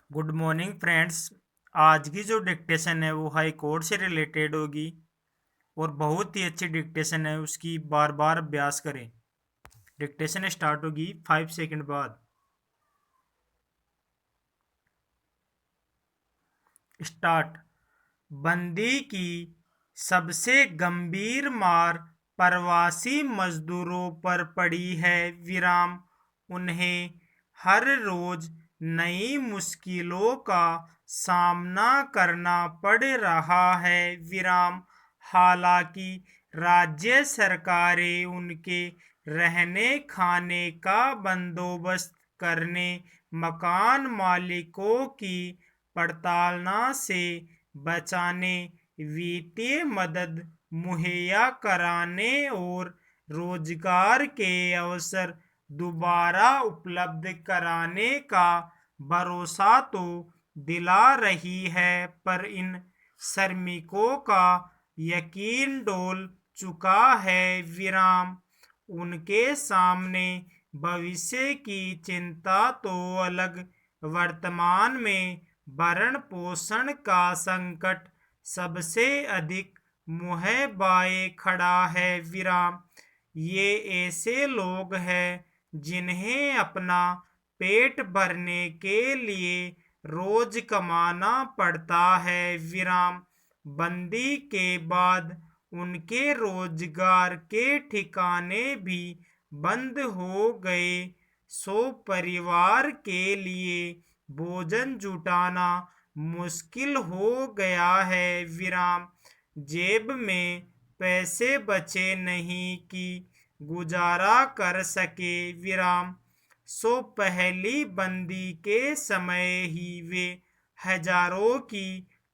Good morning friends. आज की जो डिक्टेशन है वो हाई कोर्ट से रिलेटेड होगी और बहुत ही अच्छी डिक्टेशन है। उसकी बार बार अभ्यास करें। डिक्टेशन स्टार्ट होगी 5 सेकंड बाद। स्टार्ट। बंदी की सबसे गंभीर मार प्रवासी मजदूरों पर पड़ी है। विराम। उन्हें हर रोज नई मुश्किलों का सामना करना पड़ रहा है। विराम। हालांकि राज्य सरकारें उनके रहने खाने का बंदोबस्त करने, मकान मालिकों की पड़तालना से बचाने, वित्तीय मदद मुहैया कराने और रोजगार के अवसर दोबारा उपलब्ध कराने का भरोसा तो दिला रही है, पर इन श्रमिकों का यकीन डोल चुका है। विराम। उनके सामने भविष्य की चिंता तो अलग, वर्तमान में भरण पोषण का संकट सबसे अधिक मुँह बाए खड़ा है। विराम। ये ऐसे लोग हैं जिन्हें अपना पेट भरने के लिए रोज कमाना पड़ता है। विराम। बंदी के बाद उनके रोजगार के ठिकाने भी बंद हो गए, सो परिवार के लिए भोजन जुटाना मुश्किल हो गया है। विराम। जेब में पैसे बचे नहीं कि गुजारा कर सके। विराम। सो पहली बंदी के समय ही वे हजारों की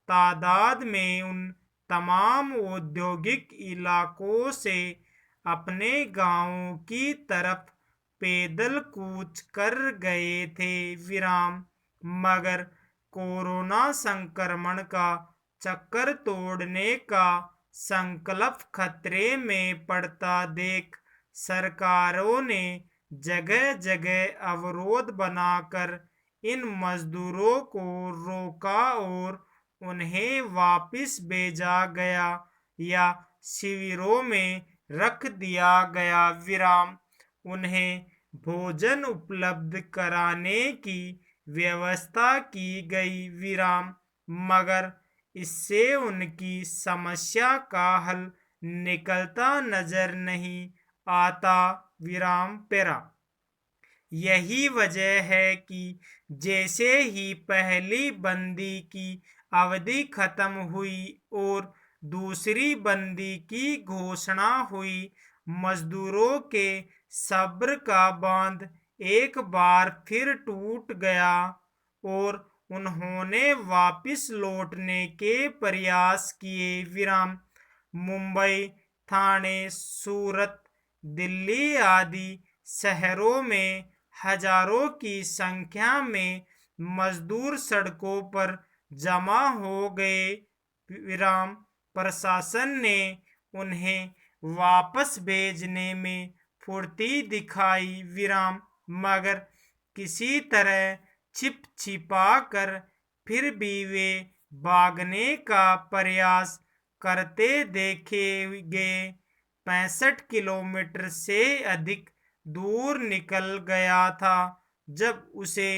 तादाद में उन तमाम औद्योगिक इलाकों से अपने गांवों की तरफ पैदल कूच कर गए थे। विराम। मगर कोरोना संक्रमण का चक्कर तोड़ने का संकल्प खतरे में पड़ता देख सरकारों ने जगह जगह अवरोध बनाकर इन मजदूरों को रोका और उन्हें वापस भेजा गया या शिविरों में रख दिया गया। विराम। उन्हें भोजन उपलब्ध कराने की व्यवस्था की गई। विराम। मगर इससे उनकी समस्या का हल निकलता नजर नहीं आता। विराम पेरा। यही वजह है कि जैसे ही पहली बंदी की अवधि खत्म हुई और दूसरी बंदी की घोषणा हुई, मजदूरों के सब्र का बांध एक बार फिर टूट गया और उन्होंने वापस लौटने के प्रयास किए। विराम। मुंबई, ठाणे, सूरत, दिल्ली आदि शहरों में हजारों की संख्या में मजदूर सड़कों पर जमा हो गए। विराम। प्रशासन ने उन्हें वापस भेजने में फुर्ती दिखाई। विराम। मगर किसी तरह छिप छिपा कर फिर भी वे भागने का प्रयास करते देखे गए। 65 किलोमीटर से अधिक दूर निकल गया था जब उसे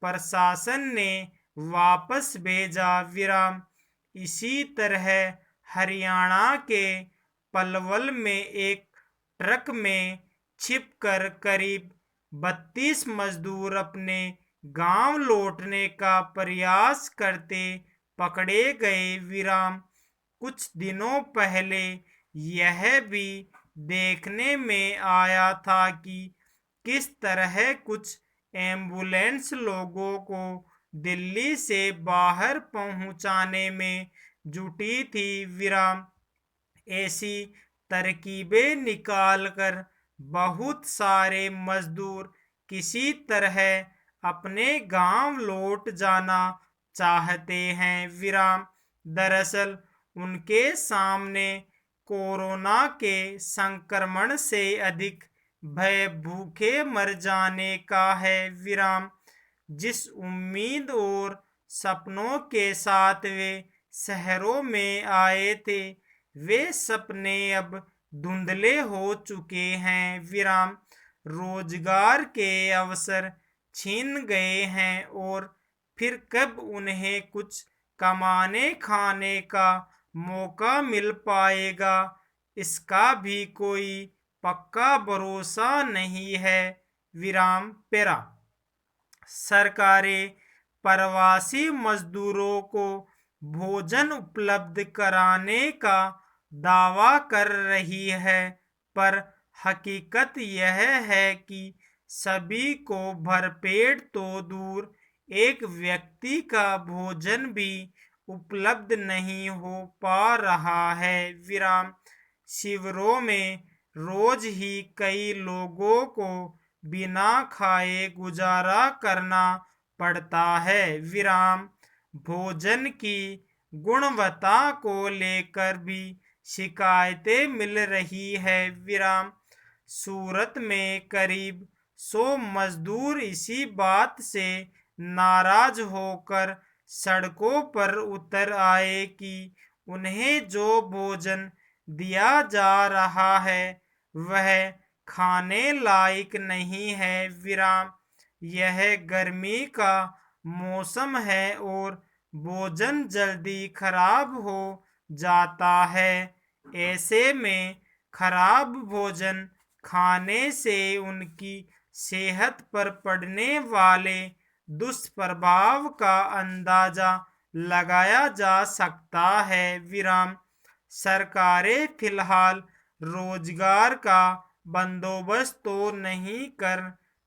प्रशासन ने वापस भेजा। विराम। इसी तरह हरियाणा के पलवल में एक ट्रक में छिपकर करीब 32 मजदूर अपने गांव लौटने का प्रयास करते पकड़े गए। विराम। कुछ दिनों पहले यह भी देखने में आया था कि किस तरह कुछ एम्बुलेंस लोगों को दिल्ली से बाहर पहुंचाने में जुटी थी। विराम। ऐसी तरकीबें निकालकर बहुत सारे मजदूर किसी तरह अपने गांव लौट जाना चाहते हैं। विराम। दरअसल उनके सामने कोरोना के संक्रमण से अधिक भय भूखे मर जाने का है। विराम। जिस उम्मीद और सपनों के साथ वे शहरों में आए थे, वे सपने अब धुंधले हो चुके हैं। विराम। रोजगार के अवसर छीन गए हैं और फिर कब उन्हें कुछ कमाने खाने का मौका मिल पाएगा, इसका भी कोई पक्का भरोसा नहीं है। विराम पेरा। सरकारें प्रवासी मजदूरों को भोजन उपलब्ध कराने का दावा कर रही है, पर हकीकत यह है कि सभी को भरपेट तो दूर, एक व्यक्ति का भोजन भी उपलब्ध नहीं हो पा रहा है। विराम। शिविरों में रोज ही कई लोगों को बिना खाए गुजारा करना पड़ता है। विराम। भोजन की गुणवत्ता को लेकर भी शिकायतें मिल रही है। विराम। सूरत में करीब 100 मजदूर इसी बात से नाराज होकर सड़कों पर उतर आए कि उन्हें जो भोजन दिया जा रहा है वह खाने लायक नहीं है। विराम। यह गर्मी का मौसम है और भोजन जल्दी खराब हो जाता है। ऐसे में खराब भोजन खाने से उनकी सेहत पर पड़ने वाले दुष्प्रभाव का अंदाजा लगाया जा सकता है। विराम। सरकारें फिलहाल रोजगार का बंदोबस्त तो नहीं कर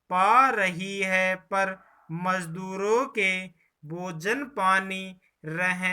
पा रही है, पर मजदूरों के भोजन पानी रहने